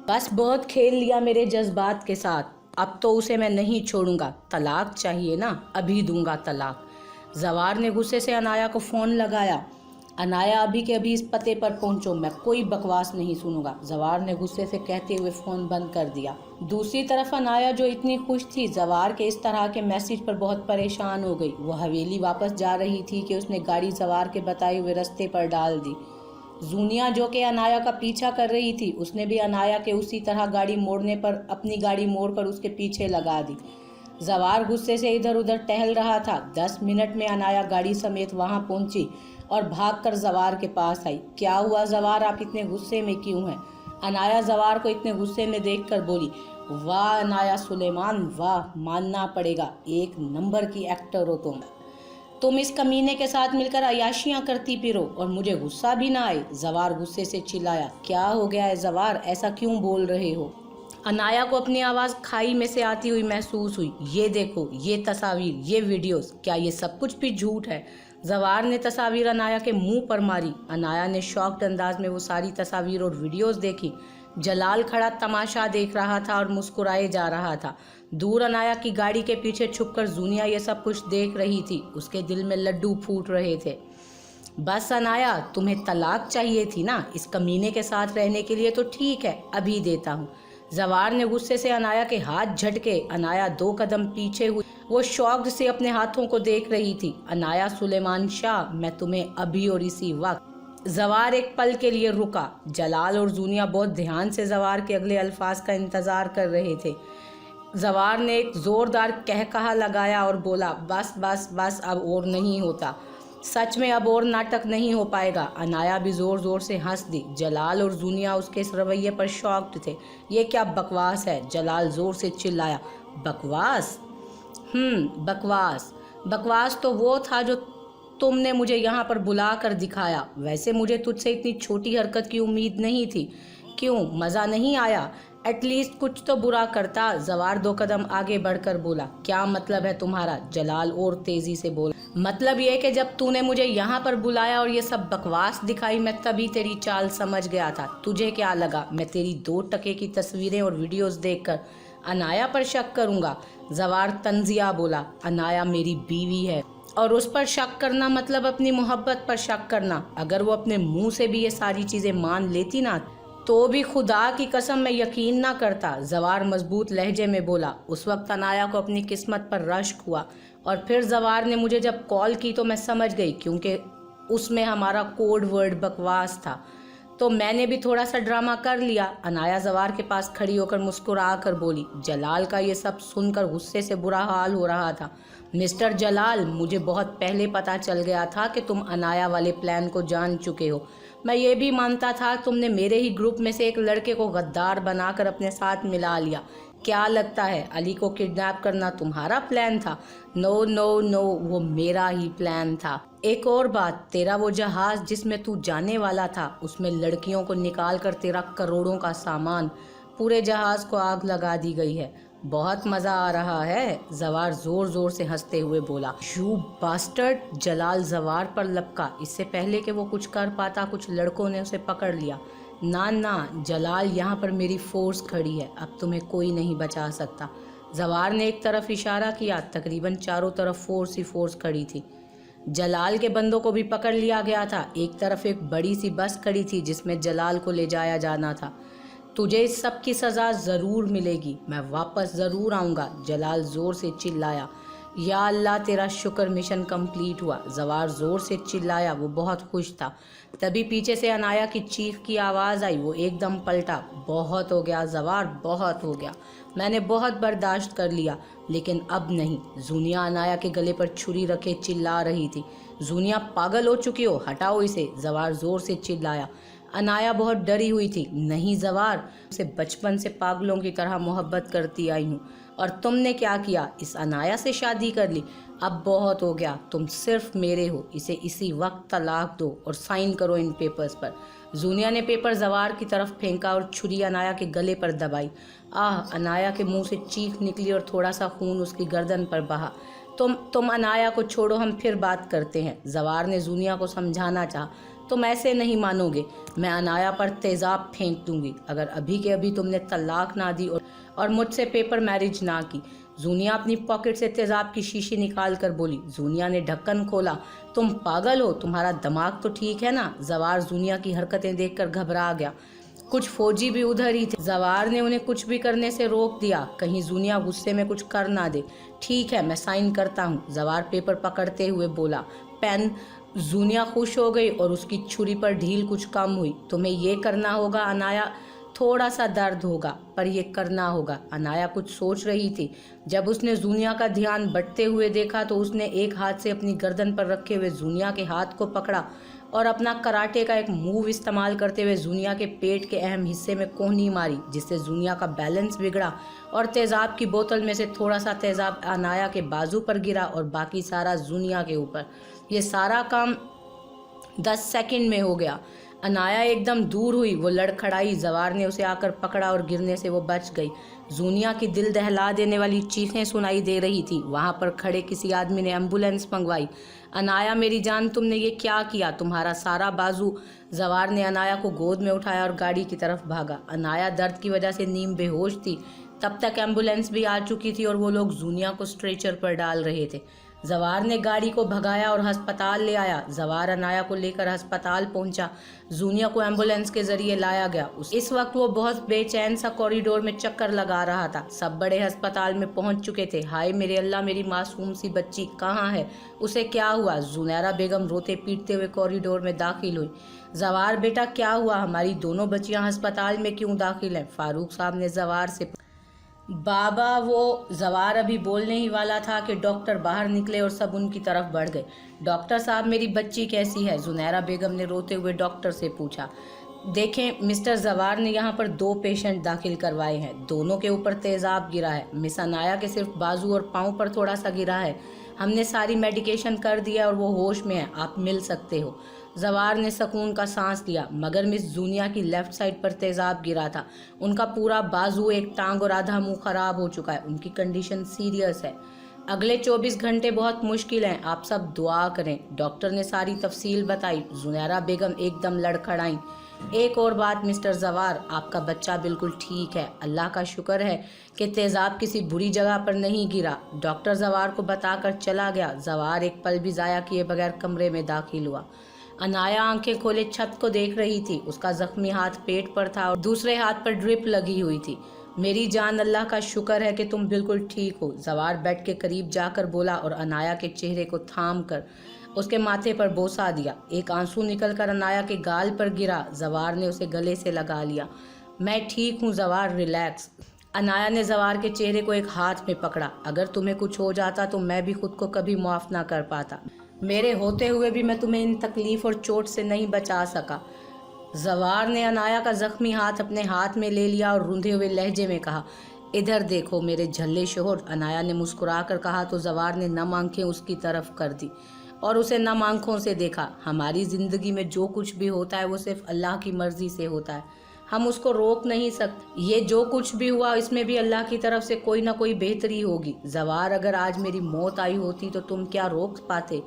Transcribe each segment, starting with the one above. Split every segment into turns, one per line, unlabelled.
बस बहुत खेल लिया मेरे जज्बात के साथ, अब तो उसे मैं नहीं छोड़ूंगा। तलाक चाहिए ना, अभी दूंगा तलाक। जवार ने गुस्से से अनाया को फ़ोन लगाया। अनाया, अभी के अभी इस पते पर पहुंचो, मैं कोई बकवास नहीं सुनूंगा। जवार ने गुस्से से कहते हुए फ़ोन बंद कर दिया। दूसरी तरफ अनाया, जो इतनी खुश थी जवार के इस तरह के मैसेज पर, बहुत परेशान हो गई। वो हवेली वापस जा रही थी कि उसने गाड़ी जवार के बताए हुए रास्ते पर डाल दी। जूनिया, जो कि अनाया का पीछा कर रही थी, उसने भी अनाया के उसी तरह गाड़ी मोड़ने पर अपनी गाड़ी मोड़कर उसके पीछे लगा दी। जवार गुस्से से इधर उधर टहल रहा था। 10 मिनट में अनाया गाड़ी समेत वहां पहुंची और भागकर जवार के पास आई। क्या हुआ जवार, आप इतने गुस्से में क्यों हैं? अनाया जवार को इतने गुस्से में देखकर बोली, वाह अनाया सुलेमान, वाह, मानना पड़ेगा, एक नंबर की एक्टर हो तुम इस कमीने के साथ मिलकर अयाशियां करती फिरो और मुझे गुस्सा भी ना आए। जवार गुस्से से चिल्लाया। क्या हो गया है जवार, ऐसा क्यों बोल रहे हो? अनाया को अपनी आवाज़ खाई में से आती हुई महसूस हुई। ये देखो, ये तस्वीर, ये वीडियोस, क्या ये सब कुछ भी झूठ है? जवार ने तस्वीर अनाया के मुंह पर मारी। अनाया ने शॉक्ड अंदाज में वो सारी तस्वीर और वीडियोस देखी। जलाल खड़ा तमाशा देख रहा था और मुस्कुराए जा रहा था। दूर अनाया की गाड़ी के पीछे छुपकर जूनिया ये सब कुछ देख रही थी। उसके दिल में लड्डू फूट रहे थे। बस अनाया, तुम्हें तलाक चाहिए थी ना इस कमीने के साथ रहने के लिए, तो ठीक है, अभी देता हूँ। जवार ने गुस्से से अनाया के हाथ झटके। अनाया 2 कदम पीछे हुई। वो शॉक्ड से अपने हाथों को देख रही थी। अनाया सुलेमान शाह, मैं तुम्हें अभी और इसी वक्त। जवार एक पल के लिए रुका। जलाल और जूनिया बहुत ध्यान से जवार के अगले अल्फाज का इंतजार कर रहे थे। जवार ने एक जोरदार कहकहा लगाया और बोला, बस बस बस, अब और नहीं होता। सच में अब और नाटक नहीं हो पाएगा। अनाया भी जोर जोर से हंस दी। जलाल और जूनिया उसके इस रवैये पर शॉक्ड थे। ये क्या बकवास है? जलाल जोर से चिल्लाया। बकवास? बकवास। बकवास तो वो था जो तुमने मुझे यहाँ पर बुला कर दिखाया। वैसे मुझे तुझसे इतनी छोटी हरकत की उम्मीद नहीं थी। क्यों, मज़ा नहीं आया? एटलीस्ट कुछ तो बुरा करता। जवार 2 कदम आगे बढ़कर बोला। क्या मतलब है तुम्हारा? जलाल और तेजी से बोला। मतलब ये कि जब तूने मुझे यहाँ पर बुलाया और ये सब बकवास दिखाई, मैं तभी तेरी चाल समझ गया था। तुझे क्या लगा मैं तेरी 2 टके की तस्वीरें और वीडियोस देखकर अनाया पर शक करूँगा? जवार तंजिया बोला। अनाया मेरी बीवी है और उस पर शक करना मतलब अपनी मोहब्बत पर शक करना। अगर वो अपने मुंह से भी ये सारी चीज़ें मान लेती ना, तो भी खुदा की कसम मैं यकीन ना करता। जवार मजबूत लहजे में बोला। उस वक्त अनाया को अपनी किस्मत पर रश्क हुआ और फिर जवार ने मुझे जब कॉल की तो मैं समझ गई, क्योंकि उसमें हमारा कोड वर्ड बकवास था, तो मैंने भी थोड़ा सा ड्रामा कर लिया। अनाया जवार के पास खड़ी होकर मुस्कुरा कर बोली। जलाल का ये सब सुनकर गुस्से से बुरा हाल हो रहा था। मिस्टर जलाल, मुझे बहुत पहले पता चल गया था कि तुम अनाया वाले प्लान को जान चुके हो। मैं ये भी मानता था तुमने मेरे ही ग्रुप में से एक लड़के को गद्दार बनाकर अपने साथ मिला लिया। क्या लगता है अली को किडनैप करना तुम्हारा प्लान था? नो नो नो, वो मेरा ही प्लान था। एक और बात, तेरा वो जहाज जिसमें तू जाने वाला था, उसमें लड़कियों को निकाल कर तेरा करोड़ों का सामान, पूरे जहाज को आग लगा दी गई है। बहुत मज़ा आ रहा है? जवार जोर जोर से हंसते हुए बोला। You bastard! जलाल जवार पर लपका। इससे पहले कि वो कुछ कर पाता, कुछ लड़कों ने उसे पकड़ लिया। ना ना जलाल, यहाँ पर मेरी फोर्स खड़ी है, अब तुम्हें कोई नहीं बचा सकता। जवार ने एक तरफ इशारा किया। तकरीबन चारों तरफ फोर्स ही फोर्स खड़ी थी। जलाल के बंदों को भी पकड़ लिया गया था। एक तरफ एक बड़ी सी बस खड़ी थी जिसमें जलाल को ले जाया जाना था। तुझे इस सब की सज़ा ज़रूर मिलेगी, मैं वापस ज़रूर आऊँगा। जलाल ज़ोर से चिल्लाया। या अल्लाह तेरा शुक्र, मिशन कंप्लीट हुआ। जवार ज़ोर से चिल्लाया। वो बहुत खुश था। तभी पीछे से अनाया की चीख की आवाज़ आई। वो एकदम पलटा। बहुत हो गया जवार, बहुत हो गया, मैंने बहुत बर्दाश्त कर लिया, लेकिन अब नहीं। जूनिया अनाया के गले पर छुरी रखे चिल्ला रही थी। जूनिया, पागल हो चुकी हो, हटाओ इसे। जवार ज़ोर से चिल्लाया। अनाया बहुत डरी हुई थी। नहीं जवार, उसे बचपन से पागलों की तरह मोहब्बत करती आई हूँ, और तुमने क्या किया, इस अनाया से शादी कर ली। अब बहुत हो गया, तुम सिर्फ मेरे हो। इसे इसी वक्त तलाक दो और साइन करो इन पेपर्स पर। जूनिया ने पेपर जवार की तरफ फेंका और छुरी अनाया के गले पर दबाई। आह! अनाया के मुंह से चीख निकली और थोड़ा सा खून उसकी गर्दन पर बहा। तुम अनाया को छोड़ो, हम फिर बात करते हैं। जवार ने जूनिया को समझाना चाहा। तुम ऐसे नहीं मानोगे, मैं अनाया पर तेज़ाब फेंक दूंगी अगर अभी के अभी तुमने तलाक ना दी और मुझसे पेपर मैरिज ना की। जूनिया अपनी पॉकेट से तेज़ाब की शीशी निकाल कर बोली। जूनिया ने ढक्कन खोला। तुम पागल हो, तुम्हारा दिमाग तो ठीक है ना? जवार जूनिया की हरकतें देखकर घबरा गया। कुछ फौजी भी उधर ही थे। जवार ने उन्हें कुछ भी करने से रोक दिया, कहीं जूनिया गुस्से में कुछ कर ना दे। ठीक है, मैं साइन करता हूँ, जवार पेपर पकड़ते हुए बोला। पेन। जूनिया खुश हो गई और उसकी छुरी पर ढील कुछ कम हुई। तुम्हें ये करना होगा अनाया, थोड़ा सा दर्द होगा पर यह करना होगा। अनाया कुछ सोच रही थी। जब उसने जूनिया का ध्यान बंटते हुए देखा तो उसने एक हाथ से अपनी गर्दन पर रखे हुए जूनिया के हाथ को पकड़ा और अपना कराटे का एक मूव इस्तेमाल करते हुए जूनिया के पेट के अहम हिस्से में कोहनी मारी, जिससे जूनिया का बैलेंस बिगड़ा और तेज़ाब की बोतल में से थोड़ा सा तेज़ाब अनाया के बाजू पर गिरा और बाकी सारा जूनिया के ऊपर। ये सारा काम 10 सेकंड में हो गया। अनाया एकदम दूर हुई, वो लड़खड़ाई। जवार ने उसे आकर पकड़ा और गिरने से वो बच गई। जूनिया की दिल दहला देने वाली चीखें सुनाई दे रही थी। वहां पर खड़े किसी आदमी ने एम्बुलेंस मंगवाई। अनाया मेरी जान, तुमने ये क्या किया? तुम्हारा सारा बाजू। जवार ने अनाया को गोद में उठाया और गाड़ी की तरफ भागा। अनाया दर्द की वजह से नीम बेहोश थी। तब तक एम्बुलेंस भी आ चुकी थी और वो लोग जूनिया को स्ट्रेचर पर डाल रहे थे। जवार ने गाड़ी को भगाया और अस्पताल ले आया। जवार अनाया को लेकर अस्पताल पहुंचा। जूनिया को एम्बुलेंस के जरिए लाया गया। इस वक्त वो बहुत बेचैन सा कॉरिडोर में चक्कर लगा रहा था। सब बड़े अस्पताल में पहुंच चुके थे। हाय मेरे अल्लाह, मेरी मासूम सी बच्ची कहाँ है? उसे क्या हुआ? जुनैरा बेगम रोते पीटते हुए कॉरिडोर में दाखिल हुई। जवार बेटा क्या हुआ? हमारी दोनों बच्चियां अस्पताल में क्यों दाखिल हैं? फारूक साहब ने जवार से बाबा, वो जवार अभी बोलने ही वाला था कि डॉक्टर बाहर निकले और सब उनकी तरफ बढ़ गए। डॉक्टर साहब मेरी बच्ची कैसी है? जुनैरा बेगम ने रोते हुए डॉक्टर से पूछा। देखें मिस्टर जवार ने यहाँ पर 2 पेशेंट दाखिल करवाए हैं, दोनों के ऊपर तेज़ाब गिरा है। मिस अनाया के सिर्फ बाजू और पाँव पर थोड़ा सा गिरा है। हमने सारी मेडिकेशन कर दिया और वो होश में है, आप मिल सकते हो। जवार ने सुकून का सांस लिया। मगर मिस जूनिया की लेफ्ट साइड पर तेज़ाब गिरा था। उनका पूरा बाजू, एक टांग और आधा मुंह खराब हो चुका है। उनकी कंडीशन सीरियस है। अगले 24 घंटे बहुत मुश्किल हैं, आप सब दुआ करें। डॉक्टर ने सारी तफसील बताई। जुनैरा बेगम एकदम लड़खड़ाई। एक और बात मिस्टर जवार, आपका बच्चा बिल्कुल ठीक है, अल्लाह का शुक्र है कि तेज़ाब किसी बुरी जगह पर नहीं गिरा। डॉक्टर जवार को बताकर चला गया। जवार एक पल भी ज़ाया किए बगैर कमरे में दाखिल हुआ। अनाया आंखें खोले छत को देख रही थी। उसका जख्मी हाथ पेट पर था और दूसरे हाथ पर ड्रिप लगी हुई थी। मेरी जान, अल्लाह का शुक्र है कि तुम बिल्कुल ठीक हो। जवार बेड के करीब जाकर बोला और अनाया के चेहरे को थाम कर उसके माथे पर बोसा दिया। एक आंसू निकलकर अनाया के गाल पर गिरा। जवार ने उसे गले से लगा लिया। मैं ठीक हूँ जवार, रिलैक्स। अनाया ने जवार के चेहरे को एक हाथ में पकड़ा। अगर तुम्हें कुछ हो जाता तो मैं भी खुद को कभी माफ़ ना कर पाता। मेरे होते हुए भी मैं तुम्हें इन तकलीफ और चोट से नहीं बचा सका। जवार ने अनाया का जख्मी हाथ अपने हाथ में ले लिया और रूंधे हुए लहजे में कहा, इधर देखो मेरे झल्ले शोहर। अनाया ने मुस्कुराकर कहा तो जवार ने नम आंखें उसकी तरफ कर दी और उसे नम आंखों से देखा। हमारी ज़िंदगी में जो कुछ भी होता है वो सिर्फ अल्लाह की मर्ज़ी से होता है, हम उसको रोक नहीं सकते। ये जो कुछ भी हुआ इसमें भी अल्लाह की तरफ से कोई ना कोई बेहतरी होगी। जवार, अगर आज मेरी मौत आई होती तो तुम क्या रोक पाते?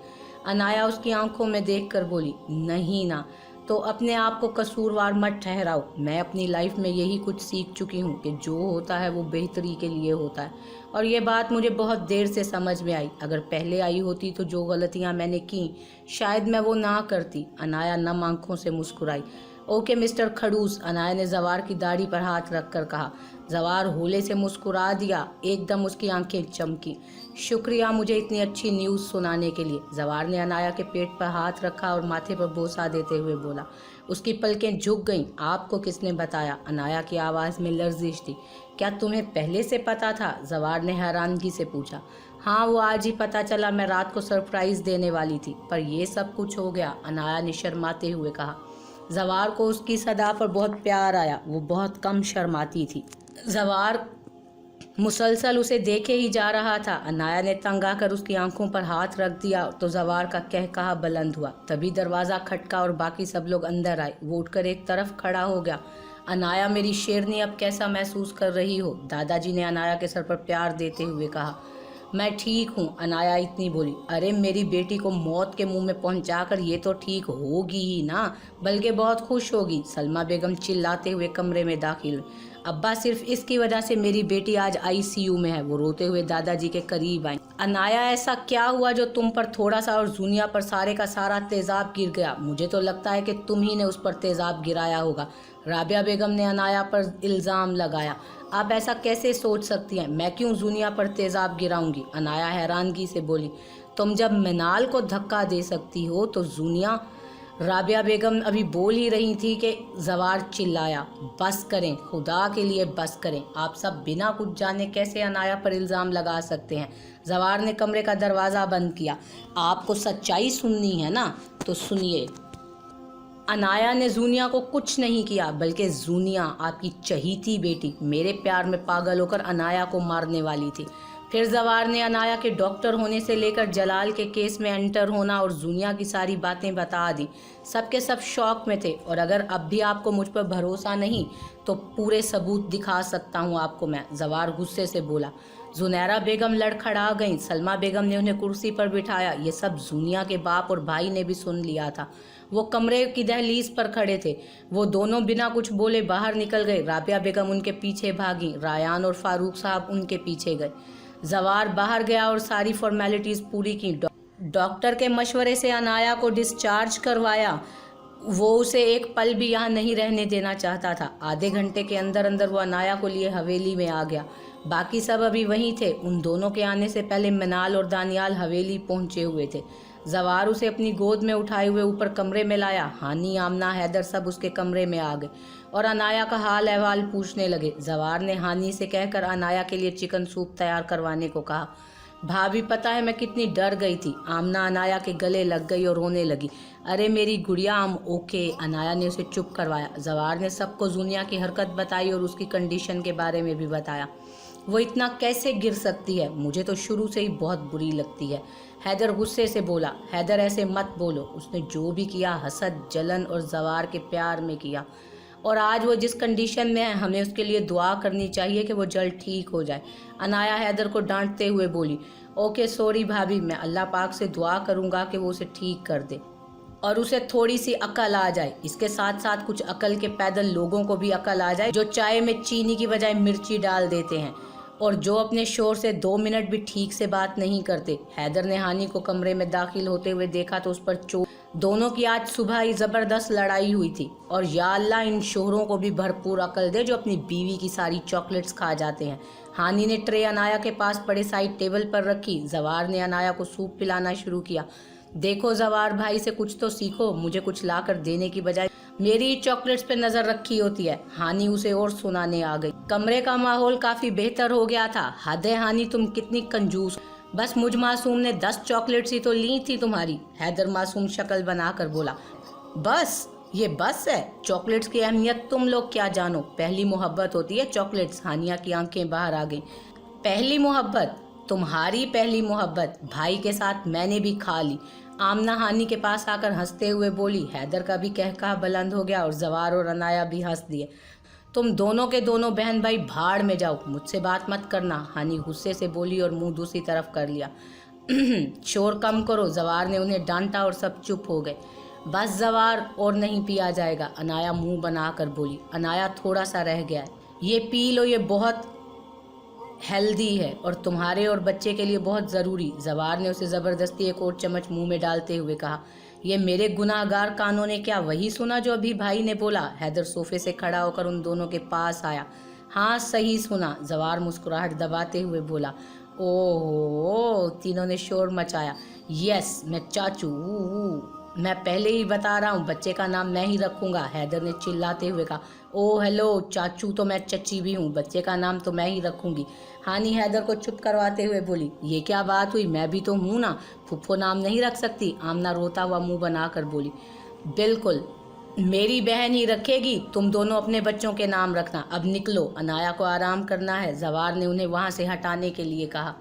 अनाया उसकी आंखों में देखकर बोली, नहीं ना। तो अपने आप को कसूरवार मत ठहराओ। मैं अपनी लाइफ में यही कुछ सीख चुकी हूँ कि जो होता है वो बेहतरी के लिए होता है, और ये बात मुझे बहुत देर से समझ में आई। अगर पहले आई होती तो जो गलतियाँ मैंने की शायद मैं वो ना करती। अनाया नम आंखों से मुस्कुराई। ओके मिस्टर खड़ूस, अनाया ने जवार की दाढ़ी पर हाथ रखकर कहा। जवार होले से मुस्कुरा दिया। एकदम उसकी आंखें चमकी। शुक्रिया मुझे इतनी अच्छी न्यूज़ सुनाने के लिए। जवार ने अनाया के पेट पर हाथ रखा और माथे पर बोसा देते हुए बोला। उसकी पलकें झुक गईं। आपको किसने बताया? अनाया की आवाज़ में लर्जिश थी। क्या तुम्हें पहले से पता था? जवार ने हैरानगी से पूछा। हाँ, वो आज ही पता चला। मैं रात को सरप्राइज़ देने वाली थी, पर यह सब कुछ हो गया, अनाया ने शर्माते हुए कहा। जवार को उसकी सदा पर बहुत प्यार आया। वो बहुत कम शर्माती थी। जवार मुसलसल उसे देखे ही जा रहा था। अनाया ने तंग आकर उसकी आंखों पर हाथ रख दिया तो जवार का कहकहा बुलंद हुआ। तभी दरवाज़ा खटका और बाकी सब लोग अंदर आए। वो उठकर एक तरफ खड़ा हो गया। अनाया मेरी शेरनी, अब कैसा महसूस कर रही हो? दादाजी ने अनाया के सर पर प्यार देते हुए कहा। मैं ठीक हूँ, अनाया इतनी बोली। अरे मेरी बेटी को मौत के मुंह में पहुंचाकर ये तो ठीक होगी ही ना, बल्कि बहुत खुश होगी। सलमा बेगम चिल्लाते हुए कमरे में दाखिल हुई। अब्बा, सिर्फ इसकी वजह से मेरी बेटी आज आईसीयू में है। वो रोते हुए दादाजी के करीब आई। अनाया, ऐसा क्या हुआ जो तुम पर थोड़ा सा और जूनिया पर सारे का सारा तेजाब गिर गया? मुझे तो लगता है कि तुम ही ने उस पर तेजाब गिराया होगा। राबिया बेगम ने अनाया पर इल्ज़ाम लगाया। आप ऐसा कैसे सोच सकती हैं? मैं क्यों जूनिया पर तेजाब गिराऊंगी? अनाया हैरानगी से बोली। तुम जब मिनाल को धक्का दे सकती हो तो जूनिया। राबिया बेगम अभी बोल ही रही थी कि जवार चिल्लाया। बस करें, खुदा के लिए बस करें। आप सब बिना कुछ जाने कैसे अनाया पर इल्ज़ाम लगा सकते हैं? जवार ने कमरे का दरवाज़ा बंद किया। आपको सच्चाई सुननी है ना, तो सुनिए। अनाया ने जूनिया को कुछ नहीं किया, बल्कि जूनिया, आपकी चहीती बेटी, मेरे प्यार में पागल होकर अनाया को मारने वाली थी। फिर जवार ने अनाया के डॉक्टर होने से लेकर जलाल के केस में एंटर होना और जूनिया की सारी बातें बता दी। सबके सब शौक में थे, और अगर अब भी आपको मुझ पर भरोसा नहीं तो पूरे सबूत दिखा सकता हूँ आपको मैं। जवार गुस्से से बोला। जुनैरा बेगम लड़खड़ा गईं। सलमा बेगम ने उन्हें कुर्सी पर बिठाया। ये सब जूनिया के बाप और भाई ने भी सुन लिया था। वो कमरे की दहलीज पर खड़े थे। वो दोनों बिना कुछ बोले बाहर निकल गए। राबिया बेगम उनके पीछे भागी। रायान और फारूक साहब उनके पीछे गए। जवार बाहर गया और सारी फॉर्मेलिटीज़ पूरी की। डॉक्टर के मशवरे से अनाया को डिस्चार्ज करवाया। वो उसे एक पल भी यहाँ नहीं रहने देना चाहता था। आधे घंटे के अंदर अंदर वो अनाया को लिए हवेली में आ गया। बाकी सब अभी वहीं थे। उन दोनों के आने से पहले मिनाल और दानियाल हवेली पहुंचे हुए थे। जवार उसे अपनी गोद में उठाए हुए ऊपर कमरे में लाया। हानी, आमना, हैदर सब उसके कमरे में आ गए और अनाया का हाल अहवाल पूछने लगे। जवार ने हानी से कहकर अनाया के लिए चिकन सूप तैयार करवाने को कहा। भाभी, पता है मैं कितनी डर गई थी। आमना अनाया के गले लग गई और रोने लगी। अरे मेरी गुड़िया, हम ओके। अनाया ने उसे चुप करवाया। जवार ने सबको जूनिया की हरकत बताई और उसकी कंडीशन के बारे में भी बताया। वो इतना कैसे गिर सकती है? मुझे तो शुरू से ही बहुत बुरी लगती है। हैदर गुस्से से बोला। हैदर, ऐसे मत बोलो। उसने जो भी किया हसद, जलन और जवार के प्यार में किया, और आज वो जिस कंडीशन में है हमें उसके लिए दुआ करनी चाहिए कि वो जल्द ठीक हो जाए। अनाया हैदर को डांटते हुए बोली। ओके सॉरी भाभी, मैं अल्लाह पाक से दुआ करूँगा कि वो उसे ठीक कर दे और उसे थोड़ी सी अकल आ जाए। इसके साथ साथ कुछ अकल के पैदल लोगों को भी अकल आ जाए जो चाय में चीनी की बजाय मिर्ची डाल देते हैं और जो अपने शोर से 2 मिनट भी ठीक से बात नहीं करते। हैदर ने हानी को कमरे में दाखिल होते हुए देखा तो उस पर चोट। दोनों की आज सुबह ही ज़बरदस्त लड़ाई हुई थी, और या अल्लाह इन शोहरों को भी भरपूर अकल दे जो अपनी बीवी की सारी चॉकलेट्स खा जाते हैं। हानी ने ट्रे अनाया के पास पड़े साइड टेबल पर रखी। जवार ने अनाया को सूप पिलाना शुरू किया। देखो जवार भाई, से कुछ तो सीखो। मुझे कुछ ला कर देने की बजाय मेरी चॉकलेट्स पे नजर रखी होती है। हानी उसे और सुनाने आ गई। कमरे का माहौल काफी बेहतर हो गया था। हद है हानी, तुम कितनी कंजूस। बस मुझ मासूम ने 10 चॉकलेट्स ही तो ली थी तुम्हारी। हैदर मासूम शक्ल बनाकर बोला। बस ये बस है? चॉकलेट्स की अहमियत तुम लोग क्या जानो। पहली मोहब्बत होती है चॉकलेट्स। हानिया की आंखें बाहर आ गई। पहली मोहब्बत? तुम्हारी पहली मोहब्बत भाई के साथ मैंने भी खा ली। आमना हानी के पास आकर हंसते हुए बोली। हैदर का भी कहका बुलंद हो गया और जवार और अनाया भी हंस दिए। तुम दोनों के दोनों बहन भाई भाड़ में जाओ, मुझसे बात मत करना। हानी गुस्से से बोली और मुंह दूसरी तरफ कर लिया। शोर कम करो। जवार ने उन्हें डांटा और सब चुप हो गए। बस जवार, और नहीं पिया जाएगा। अनाया मुंह बनाकर बोली। अनाया, थोड़ा सा रह गया है, ये पी लो, ये बहुत हेल्दी है और तुम्हारे और बच्चे के लिए बहुत ज़रूरी। जवार ने उसे ज़बरदस्ती एक और चम्मच मुंह में डालते हुए कहा। ये मेरे गुनाहगार कानों ने क्या वही सुना जो अभी भाई ने बोला? हैदर सोफे से खड़ा होकर उन दोनों के पास आया। हाँ, सही सुना। जवार मुस्कुराहट दबाते हुए बोला। ओहो, तीनों ने शोर मचाया। यस, मैं चाचू, मैं पहले ही बता रहा हूँ, बच्चे का नाम मैं ही रखूँगा। हैदर ने चिल्लाते हुए कहा। ओह हेलो, चाचू तो मैं चची भी हूँ, बच्चे का नाम तो मैं ही रखूँगी। हानी हैदर को चुप करवाते हुए बोली। ये क्या बात हुई, मैं भी तो हूँ ना, फुफ्फो नाम नहीं रख सकती? आमना रोता हुआ मुंह बनाकर बोली। बिल्कुल, मेरी बहन ही रखेगी, तुम दोनों अपने बच्चों के नाम रखना। अब निकलो, अनाया को आराम करना है। जवार ने उन्हें वहाँ से हटाने के लिए कहा।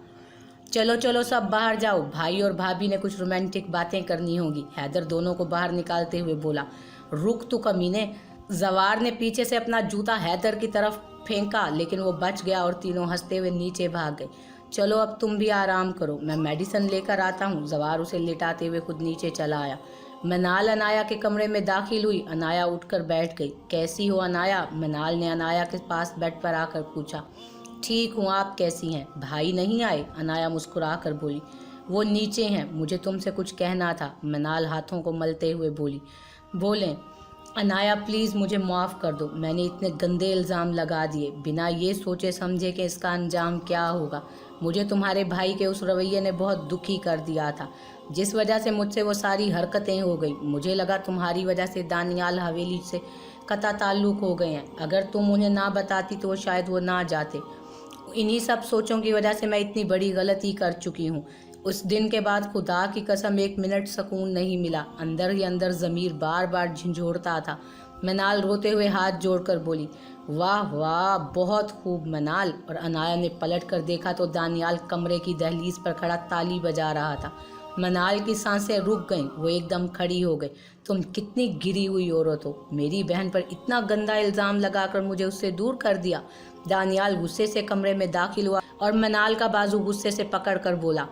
चलो चलो सब बाहर जाओ, भाई और भाभी ने कुछ रोमांटिक बातें करनी होंगी। हैदर दोनों को बाहर निकालते हुए बोला। रुक तू कमीने। जवार ने पीछे से अपना जूता हैदर की तरफ फेंका, लेकिन वो बच गया और तीनों हंसते हुए नीचे भाग गए। चलो अब तुम भी आराम करो, मैं मेडिसिन लेकर आता हूँ। जवार उसे लिटाते हुए खुद नीचे चला आया। मनाल अनाया के कमरे में दाखिल हुई। अनाया उठकर बैठ गई। कैसी हो अनाया? मनाल ने अनाया के पास बेड पर आकर पूछा। ठीक हूँ, आप कैसी हैं? भाई नहीं आए? अनाया मुस्कुरा कर बोली। वो नीचे हैं, मुझे तुमसे कुछ कहना था। मनाल हाथों को मलते हुए बोलें। अनाया प्लीज़ मुझे माफ़ कर दो, मैंने इतने गंदे इल्ज़ाम लगा दिए बिना ये सोचे समझे कि इसका अंजाम क्या होगा। मुझे तुम्हारे भाई के उस रवैये ने बहुत दुखी कर दिया था, जिस वजह से मुझसे वो सारी हरकतें हो गई। मुझे लगा तुम्हारी वजह से दानियाल हवेली से कता ताल्लुक़ हो गए हैं। अगर तुम उन्हें ना बताती तो शायद वो ना जाते। इन्हीं सब सोचों की वजह से मैं इतनी बड़ी गलती कर चुकी हूँ। उस दिन के बाद खुदा की कसम 1 मिनट सुकून नहीं मिला। अंदर ही अंदर ज़मीर बार बार झंझोड़ता था। मनाल रोते हुए हाथ जोड़कर बोली, वाह वाह, बहुत खूब मनाल। और अनाया ने पलट कर देखा तो दानियाल कमरे की दहलीज पर खड़ा ताली बजा रहा था। मनाल की सांसें रुक गईं। वो एकदम खड़ी हो गई। तुम कितनी गिरी हुई औरत हो, मेरी बहन पर इतना गंदा इल्ज़ाम लगाकर मुझे उससे दूर कर दिया। दानियाल गुस्से से कमरे में दाखिल हुआ और मनाल का बाजू गुस्से से पकड़कर बोला,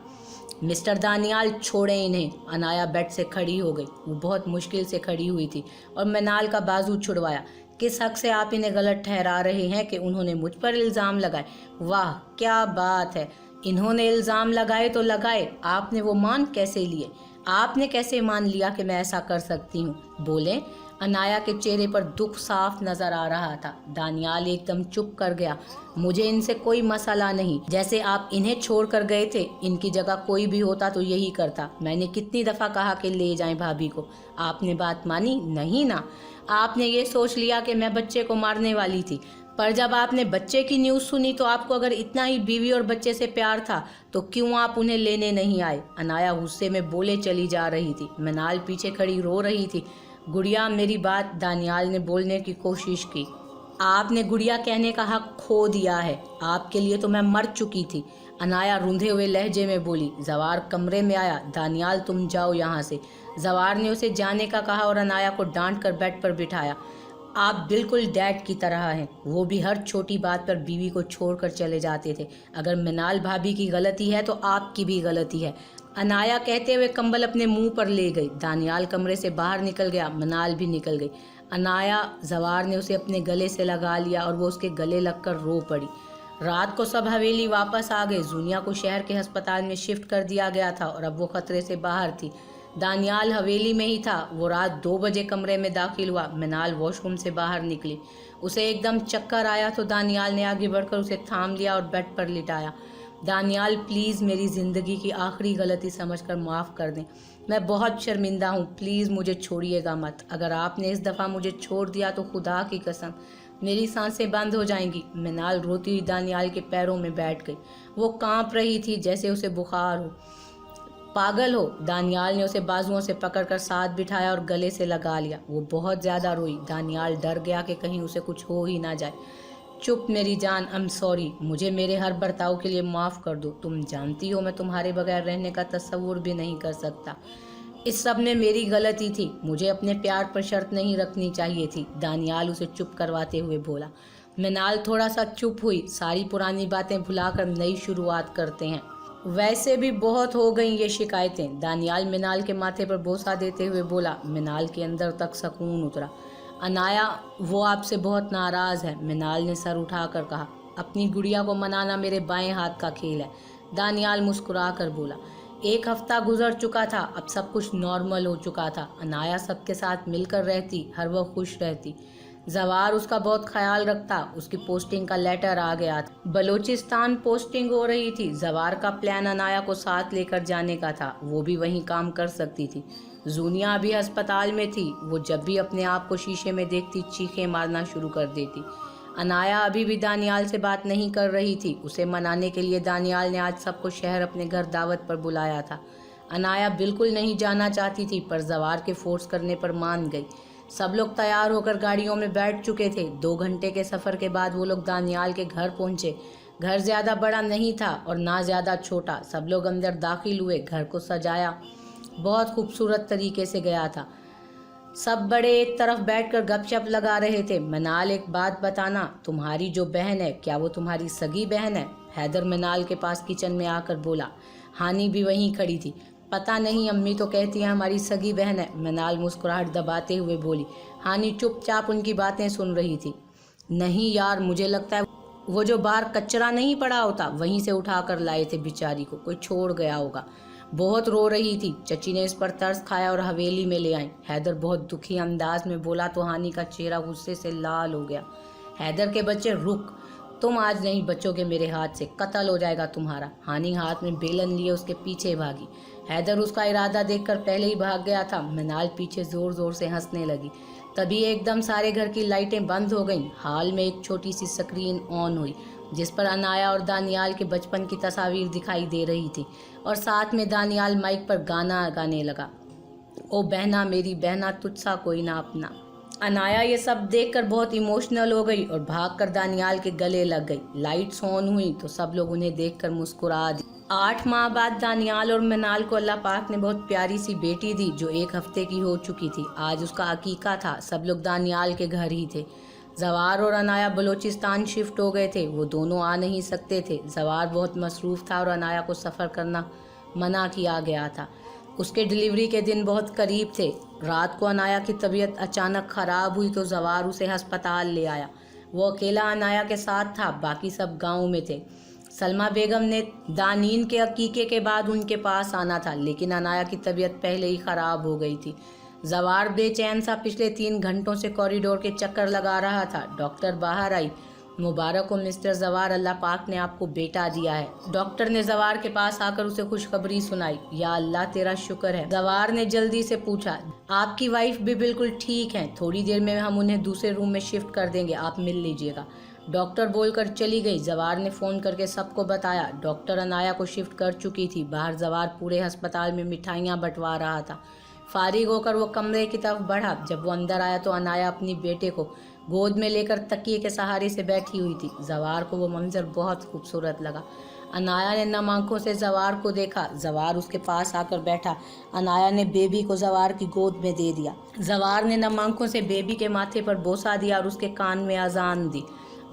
मिस्टर दानियाल छोड़ें इन्हें। अनाया बेड से खड़ी हो गई। वो बहुत मुश्किल से खड़ी हुई थी और मनाल का बाजू छुड़वाया। किस हक से आप इन्हें गलत ठहरा रहे हैं कि उन्होंने मुझ पर इल्ज़ाम लगाए? वाह क्या बात है, इन्होंने इल्ज़ाम लगाए तो लगाए, आपने वो मान कैसे लिए? आपने कैसे मान लिया कि मैं ऐसा कर सकती हूँ? बोलें। अनाया के चेहरे पर दुख साफ नजर आ रहा था। दानियाल एकदम चुप कर गया। मुझे इनसे कोई मसला नहीं, जैसे आप इन्हें छोड़ कर गए थे, इनकी जगह कोई भी होता तो यही करता। मैंने कितनी दफ़ा कहा कि ले जाएं भाभी को, आपने बात मानी नहीं ना। आपने ये सोच लिया कि मैं बच्चे को मारने वाली थी, पर जब आपने बच्चे की न्यूज़ सुनी तो आपको अगर इतना ही बीवी और बच्चे से प्यार था तो क्यों आप उन्हें लेने नहीं आए? अनाया गुस्से में बोले चली जा रही थी। मनाल पीछे खड़ी रो रही थी। गुड़िया मेरी बात, दानियाल ने बोलने की कोशिश की। आपने गुड़िया कहने का हक खो दिया है, आपके लिए तो मैं मर चुकी थी। अनाया रूंधे हुए लहजे में बोली। जवार कमरे में आया। दानियाल तुम जाओ यहाँ से। जवार ने उसे जाने का कहा और अनाया को डांट कर बेड पर बिठाया। आप बिल्कुल डैड की तरह हैं, वो भी हर छोटी बात पर बीवी को छोड़कर चले जाते थे। अगर मिनाल भाभी की गलती है तो आपकी भी गलती है। अनाया कहते हुए कंबल अपने मुंह पर ले गई। दानियाल कमरे से बाहर निकल गया। मनाल भी निकल गई। अनाया, जवार ने उसे अपने गले से लगा लिया और वो उसके गले लगकर रो पड़ी। रात को सब हवेली वापस आ गए। जूनिया को शहर के अस्पताल में शिफ्ट कर दिया गया था और अब वो खतरे से बाहर थी। दानियाल हवेली में ही था। वो रात 2 बजे कमरे में दाखिल हुआ। मिनाल वॉशरूम से बाहर निकली। उसे एकदम चक्कर आया तो दानियाल ने आगे बढ़कर उसे थाम लिया और बेड पर लिटाया। दानियाल प्लीज़ मेरी ज़िंदगी की आखिरी गलती समझकर माफ़ कर दें, मैं बहुत शर्मिंदा हूँ, प्लीज़ मुझे छोड़िएगा मत। अगर आपने इस दफ़ा मुझे छोड़ दिया तो खुदा की कसम मेरी सांसें बंद हो जाएंगी। मिनाल रोती हुई दानियाल के पैरों में बैठ गई। वो कांप रही थी जैसे उसे बुखार हो। पागल हो? दानियाल ने उसे बाजुओं से पकड़कर साथ बिठाया और गले से लगा लिया। वो बहुत ज़्यादा रोई। दानियाल डर गया कि कहीं उसे कुछ हो ही ना जाए। चुप मेरी जान, आई एम सॉरी, मुझे मेरे हर बर्ताव के लिए माफ़ कर दो। तुम जानती हो मैं तुम्हारे बगैर रहने का तस्वुर भी नहीं कर सकता। इस सब में मेरी गलती थी, मुझे अपने प्यार पर शर्त नहीं रखनी चाहिए थी। दानियाल उसे चुप करवाते हुए बोला। मिनाल थोड़ा सा चुप हुई। सारी पुरानी बातें भुलाकर नई शुरुआत करते हैं। वैसे भी बहुत हो गई ये शिकायतें। दानियाल मिनाल के माथे पर बोसा देते हुए बोला। मिनाल के अंदर तक सुकून उतरा। अनाया, वो आपसे बहुत नाराज़ है, मिनाल ने सर उठाकर कहा। अपनी गुड़िया को मनाना मेरे बाएं हाथ का खेल है, दानियाल मुस्कुरा कर बोला। 1 हफ्ता गुजर चुका था, अब सब कुछ नॉर्मल हो चुका था। अनाया सबके साथ मिलकर रहती, हर वक्त खुश रहती। जवार उसका बहुत ख्याल रखता। उसकी पोस्टिंग का लेटर आ गया था। बलूचिस्तान पोस्टिंग हो रही थी। जवार का प्लान अनाया को साथ लेकर जाने का था, वो भी वहीं काम कर सकती थी। जूनिया अभी अस्पताल में थी। वो जब भी अपने आप को शीशे में देखती चीखें मारना शुरू कर देती। अनाया अभी भी दानियाल से बात नहीं कर रही थी। उसे मनाने के लिए दानियाल ने आज सबको शहर अपने घर दावत पर बुलाया था। अनाया बिल्कुल नहीं जाना चाहती थी, पर जवार के फोर्स करने पर मान गई। सब लोग तैयार होकर गाड़ियों में बैठ चुके थे। 2 घंटे के सफ़र के बाद वो लोग दानियाल के घर पहुंचे। घर ज़्यादा बड़ा नहीं था और ना ज़्यादा छोटा। सब लोग अंदर दाखिल हुए। घर को सजाया बहुत खूबसूरत तरीके से गया था। सब बड़े एक तरफ बैठकर गपशप लगा रहे थे। मनाल, एक बात बताना, तुम्हारी जो बहन है क्या वो तुम्हारी सगी बहन है? हैदर मिनाल के पास किचन में आकर बोला। हानि भी वहीं खड़ी थी। पता नहीं, अम्मी तो कहती हैं हमारी सगी बहन है। मिनाल मुस्कुराहट दबाते हुए बोली। हानि चुपचाप उनकी बातें सुन रही थी। नहीं यार, मुझे लगता है वो जो बाहर कचरा नहीं पड़ा होता वहीं से उठा कर लाए थे, बेचारी को कोई छोड़ गया होगा। बहुत रो रही थी। चची ने इस पर तरस खाया और हवेली में ले आई। हैदर बहुत दुखी अंदाज में बोला तो हानि का चेहरा गुस्से से लाल हो गया। हैदर के बच्चे, रुक, तुम आज नहीं बचोगे मेरे हाथ से, कत्ल हो जाएगा तुम्हारा। हानि हाथ में बेलन लिए उसके पीछे भागी। हैदर उसका इरादा देखकर पहले ही भाग गया था। मिनाल पीछे जोर जोर से हंसने लगी। तभी एकदम सारे घर की लाइटें बंद हो गईं। हॉल में एक छोटी सी स्क्रीन ऑन हुई जिस पर अनाया और दानियाल के बचपन की तस्वीर दिखाई दे रही थी और साथ में दानियाल माइक पर गाना गाने लगा। ओ बहना मेरी बहना, तुझसा कोई ना अपना। अनाया ये सब देखकर बहुत इमोशनल हो गई और भागकर दानियाल के गले लग गई। लाइट्स ऑन हुई तो सब लोग उन्हें देखकर मुस्कुरा दिए। 8 माह बाद दानियाल और मिनाल को अल्लाह पाक ने बहुत प्यारी सी बेटी दी जो 1 हफ्ते की हो चुकी थी। आज उसका अकीका था। सब लोग दानियाल के घर ही थे। जवार और अनाया बलूचिस्तान शिफ्ट हो गए थे। वो दोनों आ नहीं सकते थे। जवार बहुत मसरूफ़ था और अनाया को सफ़र करना मना किया गया था। उसके डिलीवरी के दिन बहुत करीब थे। रात को अनाया की तबीयत अचानक ख़राब हुई तो जवार उसे अस्पताल ले आया। वो अकेला अनाया के साथ था, बाकी सब गांव में थे। सलमा बेगम ने दानीन के अकीके के बाद उनके पास आना था, लेकिन अनाया की तबीयत पहले ही ख़राब हो गई थी। जवार बेचैन सा पिछले 3 घंटों से कॉरिडोर के चक्कर लगा रहा था। डॉक्टर बाहर आई। मुबारक हो मिस्टर जवार, अल्लाह पाक ने आपको बेटा दिया है। डॉक्टर ने जवार के पास आकर उसे खुशखबरी सुनाई। या अल्लाह तेरा शुक्र है। जवार ने जल्दी से पूछा, आपकी वाइफ भी बिल्कुल ठीक है, थोड़ी देर में हम उन्हें दूसरे रूम में शिफ्ट कर देंगे, आप मिल लीजिएगा। डॉक्टर बोलकर चली गई। जवार ने फ़ोन करके सबको बताया। डॉक्टर अनाया को शिफ्ट कर चुकी थी। बाहर जवार पूरे अस्पताल में मिठाइयाँ बंटवा रहा था। फारिग होकर वो कमरे की तरफ बढ़ा। जब वो अंदर आया तो अनाया अपनी बेटे को गोद में लेकर तकिए के सहारे से बैठी हुई थी। जवार को वो मंजर बहुत खूबसूरत लगा। अनाया ने नम आंखों से जवार को देखा। जवार उसके पास आकर बैठा। अनाया ने बेबी को जवार की गोद में दे दिया। जवार ने नम आंखों से बेबी के माथे पर बोसा दिया और उसके कान में अजान दी।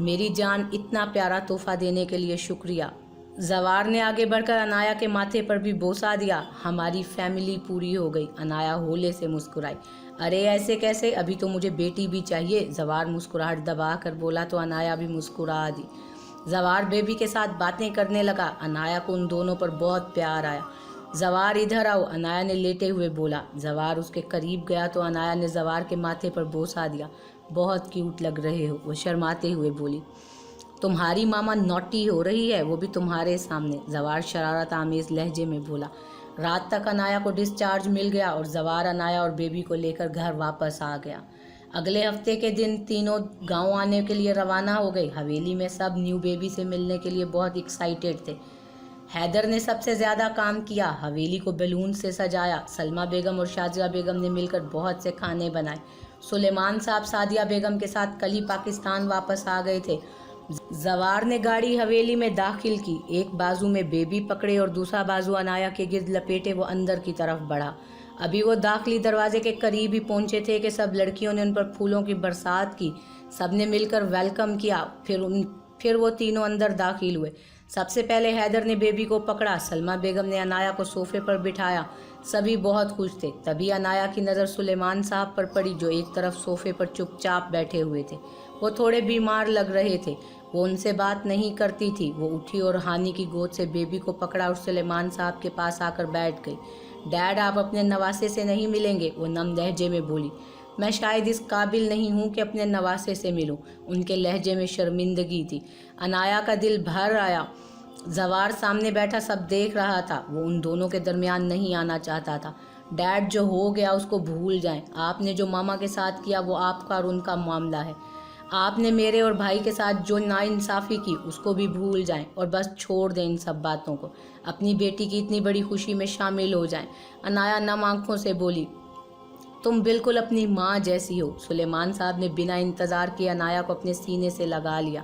मेरी जान, इतना प्यारा तोहफा देने के लिए शुक्रिया। जवार ने आगे बढ़कर अनाया के माथे पर भी बोसा दिया। हमारी फैमिली पूरी हो गई। अनाया होले से मुस्कुराई। अरे ऐसे कैसे, अभी तो मुझे बेटी भी चाहिए। जवार मुस्कुराहट दबा कर बोला तो अनाया भी मुस्कुरा दी। जवार बेबी के साथ बातें करने लगा। अनाया को उन दोनों पर बहुत प्यार आया। जवार इधर आओ, अनाया ने लेटे हुए बोला। जवार उसके करीब गया तो अनाया ने जवार के माथे पर बोसा दिया। बहुत क्यूट लग रहे हो, वो शर्माते हुए बोली। तुम्हारी मामा नॉटी हो रही है, वो भी तुम्हारे सामने, जवार शरारत आमेज लहजे में बोला। रात तक अनाया को डिस्चार्ज मिल गया और जवार अनाया और बेबी को लेकर घर वापस आ गया। अगले हफ्ते के दिन तीनों गांव आने के लिए रवाना हो गए। हवेली में सब न्यू बेबी से मिलने के लिए बहुत एक्साइटेड थे। हैदर ने सबसे ज़्यादा काम किया। हवेली को बैलून से सजाया। सलमा बेगम और शाजिया बेगम ने मिलकर बहुत से खाने बनाए। सुलेमान साहब सादिया बेगम के साथ कल ही पाकिस्तान वापस आ गए थे। जवार ने गाड़ी हवेली में दाखिल की। एक बाजू में बेबी पकड़े और दूसरा बाजू अनाया के गिर्द लपेटे वो अंदर की तरफ बढ़ा। अभी वो दाखिली दरवाजे के करीब ही पहुंचे थे कि सब लड़कियों ने उन पर फूलों की बरसात की। सबने मिलकर वेलकम किया। फिर वो तीनों अंदर दाखिल हुए। सबसे पहले हैदर ने बेबी को पकड़ा। सलमा बेगम ने अनाया को सोफे पर बिठाया। सभी बहुत खुश थे। तभी अनाया की नज़र सुलेमान साहब पर पड़ी जो एक तरफ सोफे पर चुपचाप बैठे हुए थे। वो थोड़े बीमार लग रहे थे। वो उनसे बात नहीं करती थी। वो उठी और हानि की गोद से बेबी को पकड़ा और सुलेमान साहब के पास आकर बैठ गई। डैड, आप अपने नवासे से नहीं मिलेंगे, वो नम लहजे में बोली। मैं शायद इस काबिल नहीं हूँ कि अपने नवासे से मिलूँ। उनके लहजे में शर्मिंदगी थी। अनाया का दिल भर आया। जवार सामने बैठा सब देख रहा था। वो उन दोनों के दरमियान नहीं आना चाहता था। डैड, जो हो गया उसको भूल जाएं। आपने जो मामा के साथ किया वो आपका और उनका मामला है। आपने मेरे और भाई के साथ जो नाइंसाफ़ी की उसको भी भूल जाएं और बस छोड़ दें इन सब बातों को। अपनी बेटी की इतनी बड़ी खुशी में शामिल हो जाएं। अनाया नम आंखों से बोली, तुम बिल्कुल अपनी माँ जैसी हो। सुलेमान साहब ने बिना इंतज़ार किए अनाया को अपने सीने से लगा लिया।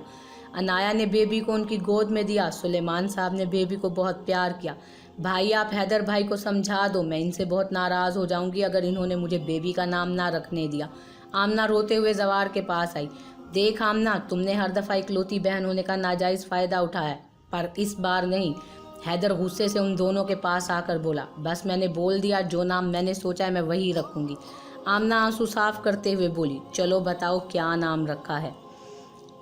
अनाया ने बेबी को उनकी गोद में दिया। सुलेमान साहब ने बेबी को बहुत प्यार किया। भाई, आप हैदर भाई को समझा दो, मैं इनसे बहुत नाराज़ हो जाऊंगी अगर इन्होंने मुझे बेबी का नाम ना रखने दिया। आमना रोते हुए जवार के पास आई। देख आमना, तुमने हर दफ़ा इकलौती बहन होने का नाजायज़ फ़ायदा उठाया। पर इस बार नहीं। हैदर गुस्से से उन दोनों के पास आकर बोला, बस मैंने बोल दिया, जो नाम मैंने सोचा है मैं वही रखूंगी। आमना आंसू साफ करते हुए बोली, चलो बताओ क्या नाम रखा है।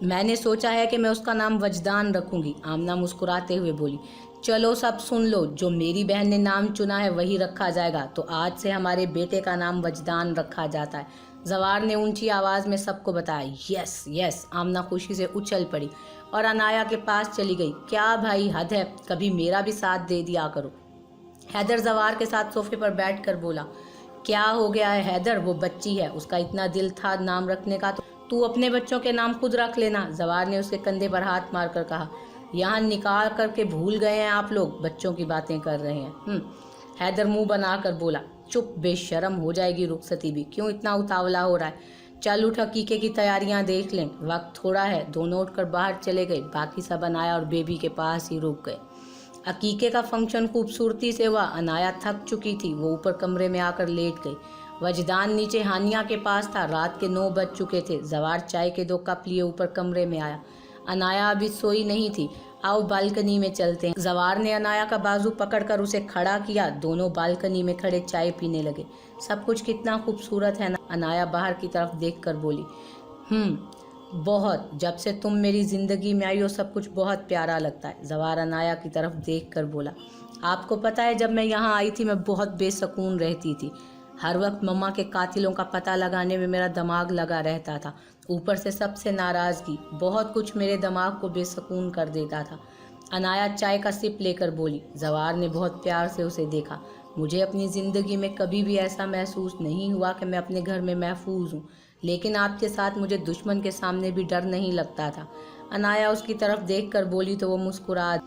मैंने सोचा है कि मैं उसका नाम वजदान रखूंगी। आमना मुस्कुराते हुए बोली, चलो सब सुन लो, जो मेरी बहन ने नाम चुना है वही रखा जाएगा। तो आज से हमारे बेटे का नाम वजदान रखा जाता है। जवार ने ऊंची आवाज़ में सबको बताया। Yes yes. आमना खुशी से उछल पड़ी और अनाया के पास चली गई। क्या भाई, हद है, कभी मेरा भी साथ दे दिया करो। हैदर जवार के साथ सोफे पर बैठकर बोला, क्या हो गया है हैदर, वो बच्ची है, उसका इतना दिल था नाम रखने का, तो तू अपने बच्चों के नाम खुद रख लेना। जवार ने उसके कंधे पर हाथ मारकर कहा, यहाँ निकाल करके भूल गए हैं आप लोग, बच्चों की बातें कर रहे हैं। हैदर मुंह बनाकर बोला, चुप, बेशरम हो जाएगी रुखसती भी, क्यों इतना उतावला हो रहा है। चल उठ, हकीके की तैयारियां देख लें, वक्त थोड़ा है। दोनों उठकर बाहर चले गए। बाकी सब अनाया और बेबी के पास ही रुक गए। अकीके का फंक्शन खूबसूरती से हुआ। अनाया थक चुकी थी, वो ऊपर कमरे में आकर लेट गई। वजदान नीचे हानिया के पास था। रात के 9 बज चुके थे। जवार चाय के 2 कप लिए ऊपर कमरे में आया। अनाया अभी सोई नहीं थी। आओ बालकनी में चलते हैं। जवार ने अनाया का बाजू पकड़कर उसे खड़ा किया। दोनों बालकनी में खड़े चाय पीने लगे। सब कुछ कितना खूबसूरत है ना। अनाया बाहर की तरफ देखकर बोली, बहुत, जब से तुम मेरी ज़िंदगी में आई हो सब कुछ बहुत प्यारा लगता है। जवार अनाया की तरफ देखकर बोला, आपको पता है जब मैं यहाँ आई थी मैं बहुत बेसुकून रहती थी। हर वक्त मम्मा के कातिलों का पता लगाने में मेरा दिमाग लगा रहता था। ऊपर से सबसे नाराज़गी, बहुत कुछ मेरे दिमाग को बेसुकून कर देता था। अनाया चाय का सिप लेकर बोली। जवार ने बहुत प्यार से उसे देखा। मुझे अपनी ज़िंदगी में कभी भी ऐसा महसूस नहीं हुआ कि मैं अपने घर में महफूज हूँ, लेकिन आपके साथ मुझे दुश्मन के सामने भी डर नहीं लगता था। अनाया उसकी तरफ देखकर बोली तो वो मुस्कुरा।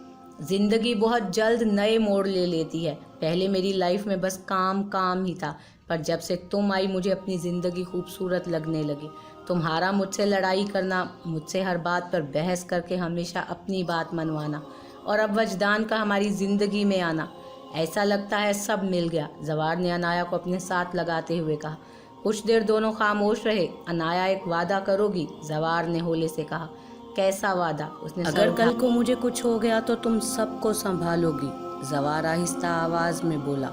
जिंदगी बहुत जल्द नए मोड़ ले लेती है। पहले मेरी लाइफ में बस काम काम ही था, पर जब से तुम आई मुझे अपनी ज़िंदगी खूबसूरत लगने लगी। तुम्हारा मुझसे लड़ाई करना, मुझसे हर बात पर बहस करके हमेशा अपनी बात मनवाना, और अब वजदान का हमारी ज़िंदगी में आना, ऐसा लगता है सब मिल गया। जवार ने अनाया को अपने साथ लगाते हुए कहा। कुछ देर दोनों खामोश रहे। अनाया, एक वादा करोगी? जवार ने होले से कहा। कैसा वादा? उसने अगर कल को मुझे कुछ हो गया तो तुम सबको संभालोगी। जवार आहिस्ता आवाज में बोला।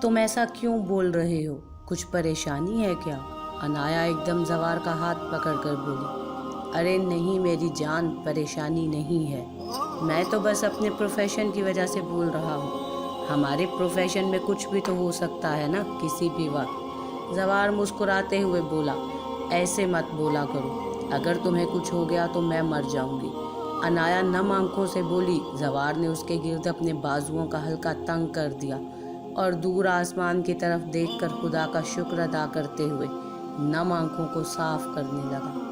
तुम ऐसा क्यों बोल रहे हो, कुछ परेशानी है क्या? अनाया एकदम जवार का हाथ पकड़कर बोली, अरे नहीं मेरी जान, परेशानी नहीं है, मैं तो बस अपने प्रोफेशन की वजह से बोल रहा हूँ। हमारे प्रोफेशन में कुछ भी तो हो सकता है ना, किसी भी वक्त। जवार मुस्कुराते हुए बोला, ऐसे मत बोला करो, अगर तुम्हें कुछ हो गया तो मैं मर जाऊंगी। अनाया नम आंखों से बोली। जवार ने उसके गिर्द अपने बाजुओं का हल्का तंग कर दिया और दूर आसमान की तरफ देखकर खुदा का शुक्र अदा करते हुए नम आंखों को साफ करने लगा।